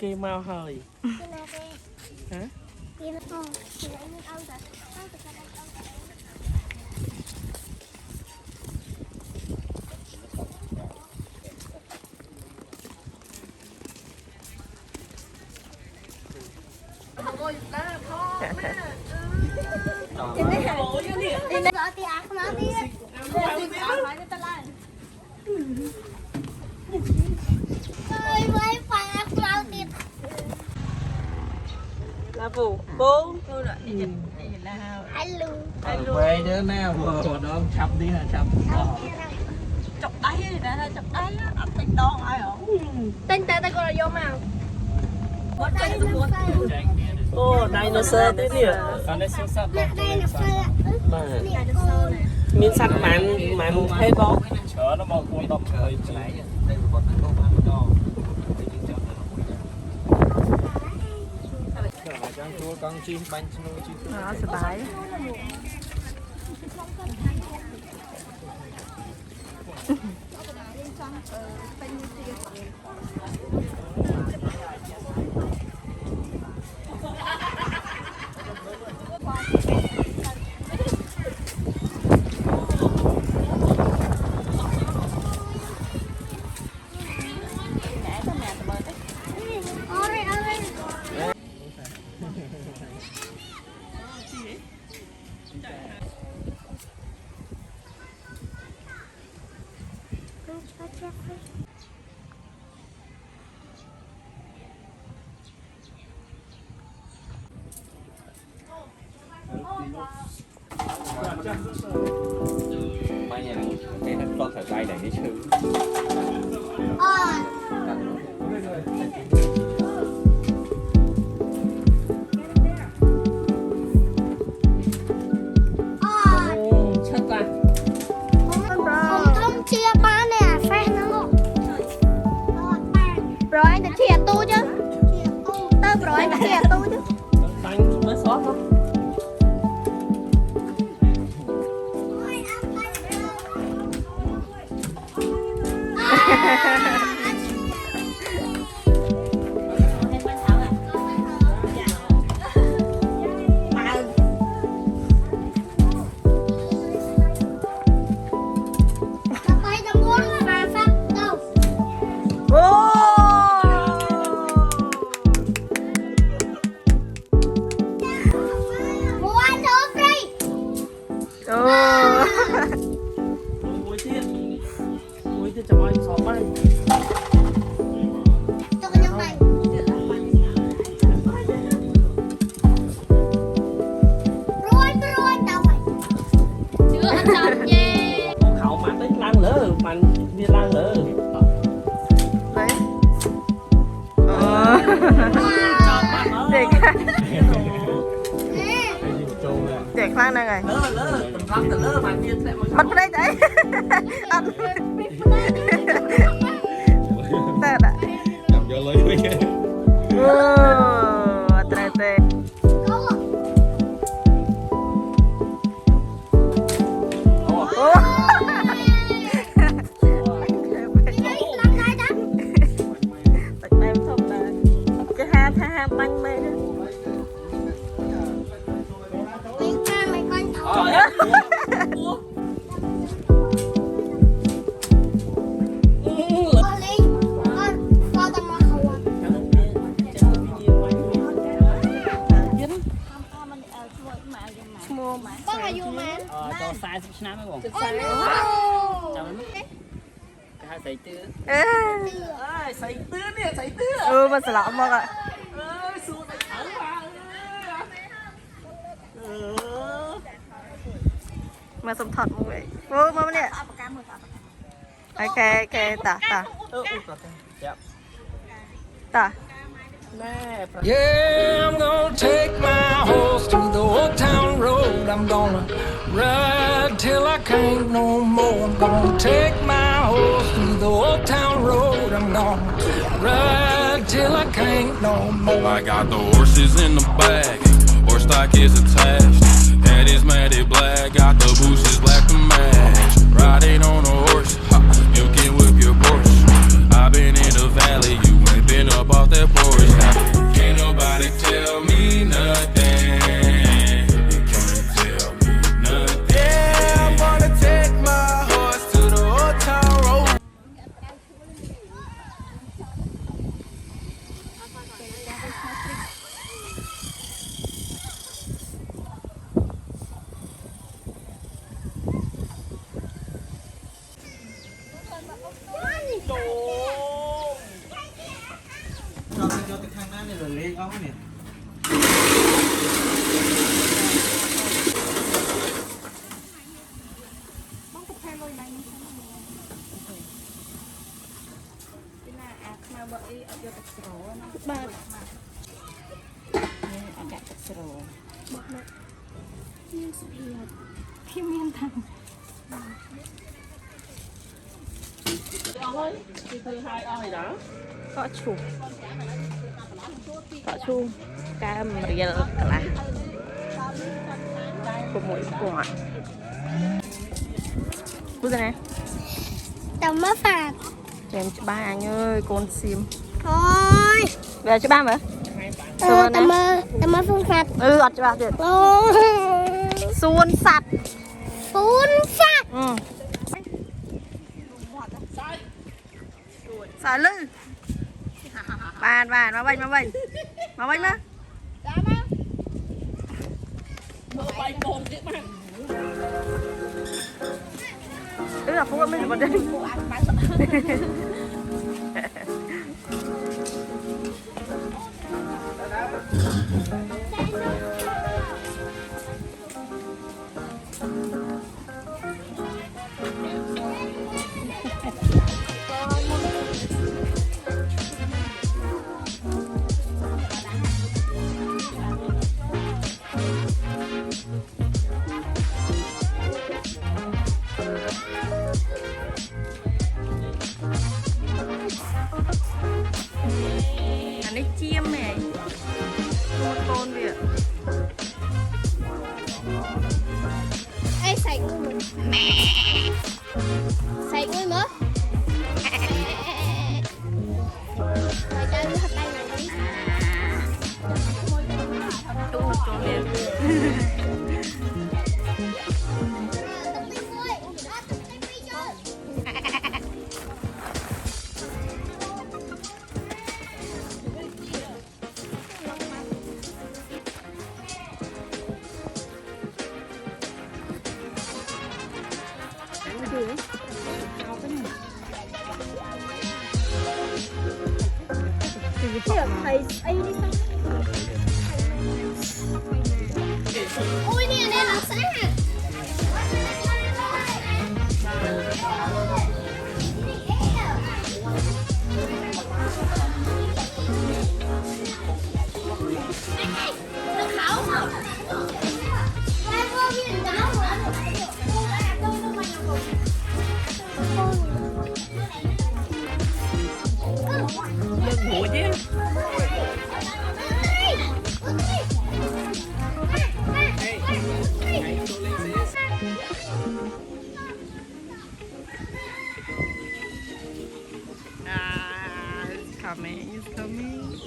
kia mau hơi hả là vụ bố quay đứa nào vừa đó chập đi hả chập chọc đáy nè chọc đáy á tên đo ai hả tên ta gọi là vô màu ô dinosaur thế nhỉ miếng sắt màn hay bó nó mò cuốn đọc trời này đây là con chim bánh chim สบาย mấy nhà cái nó có thời tay này cái sư rồi anh đã chia tu chứ tao rồi anh đã chia tu chứ xanh mới xót thôi muối thì cho anh xót bay khẩu mà tới lăng lỡ mà đi lăng lỡ đấyเด็กข้างนั่นไง lỡ tầm lăng từ lỡ mà đi lại มันไม่ได้ใจแต่ละ làm cho lấy mấy cái โอ้เตะเตะโอ้ตักแต้มชมเลยจะห้ามถ้าห้ามปังไหมนะcho sai năm mấy bọn cái sấy tứ sấy tứ nè sấy tứ มันสลับมากอ่ะ xuống sấy thử mà มาสมทอดมึงเลยโอ้มาเนี่ยโอเคโอเคตาตา Yeah, I'm gonna take my horse to the old town road. I'm gonna ride till I can't no more. I'm gonna take my horse to the old town road. I'm gonna ride till I can't no more. I got the horses in the bag, horse stock is attached. Head is matted black, got the bushes black to match. Riding on a horse, ha, you can whip your Porsche. I've been in the valley, you ain't been up off that porch. bao nhiêu? Có chụp cam riêng cả của mỗi quả cứ thế này tao mất phạt em cho ba anh ơi con sim thôi về cho ba mà tao mơ phương phạt ọt cho ba được xuân sạch phun phạt xả lư bàn mà bênh má là phú mình một đây anh chiêm này con vậy ê sạch người mất mày chơi với tay này đi tu con liền thầy ấy đi xong ôi nè nè nó sáng à ngủ chứ it's coming.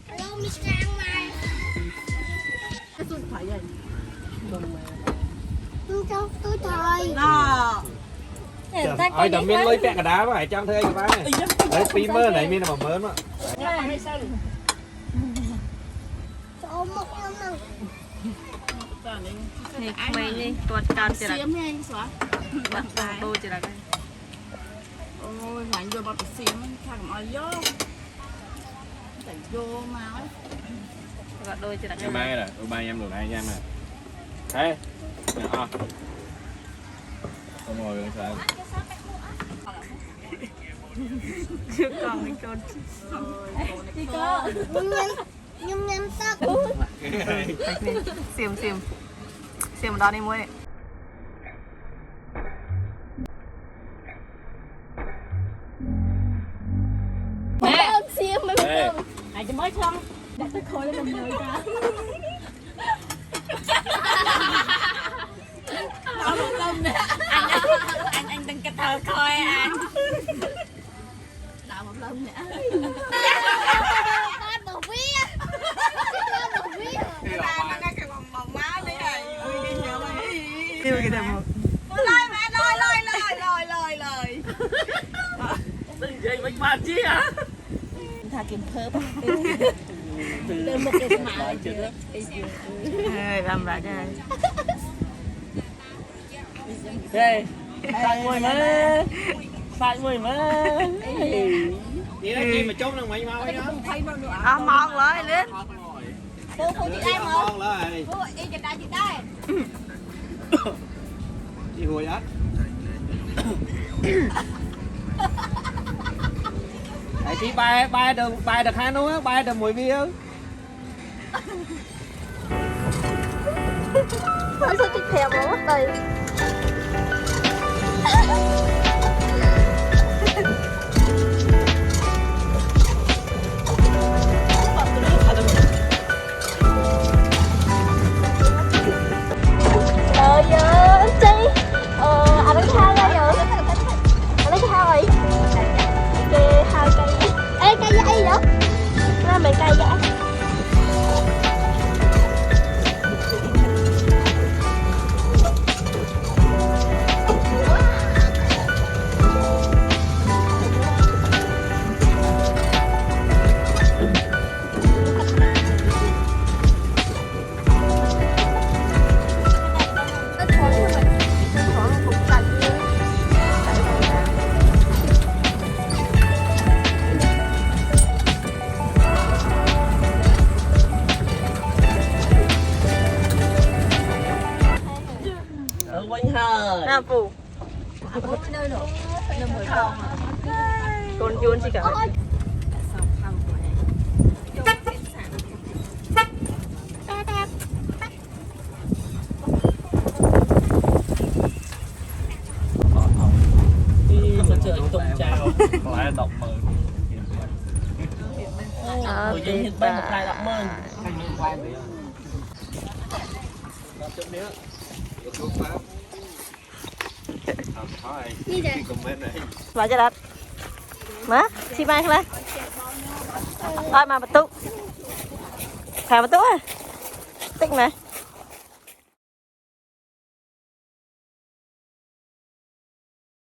hello Mr. Mai tôi thời Ôi đầm miên lấy cái đá vậy trong thế các bạn này. Đấy primer này miên là mà mớn á. cho một năm Nè mày đi tuột càn chỉ là xiêm anh xóa bắt tôi chỉ là cái ôi hoành vô bọc xiêm thằng nói vô đẩy vô máu gọt đôi chỉ là cái Mai nè, ba em đồ này nha em nè. Thế. Nè. Không ngồi sao? chưa còn cái con đi cơ nhung nhung tắc xiêm đó đi mua này xiêm mới Ê. ai cho mới không đặt cái khối lên người ra đó một lông nè anh đừng cái thờ coi anh đào một lông nè con bầu vía con bầu vía cái bồng máu đi này đi nhớ mày tiêu cái thằng một lời mẹ lời Đừng dây bánh bàn chi hả? thà kiếm thớp từ một cái mã làm lại đây đây sai mùi mà sai mùi mà Vậy đó chi mà trốn đang mày mau ấy đó. mòn lại lên Phụ chị đây mà. Ngon lại. Phụ y chị đây. Đi hùi á. tại chị bay được hai nữa bay được mùi bia Thôi sao chị thèm mà mất đây. Trời ơi, Chi. Anh đánh thang ra rồi. Anh đánh thang rồi. Kê 2 cây. Ê, cây dây vậy? Nó mày cây vậy? ở quanh hơi Nam phủ con yun gì cả sân chơi tung chào lại đọc mờ người dân hiện bên một lại đọc mờ mà cho đặt má xi mai lên thôi mà bật tụ thả bật tụ à tích này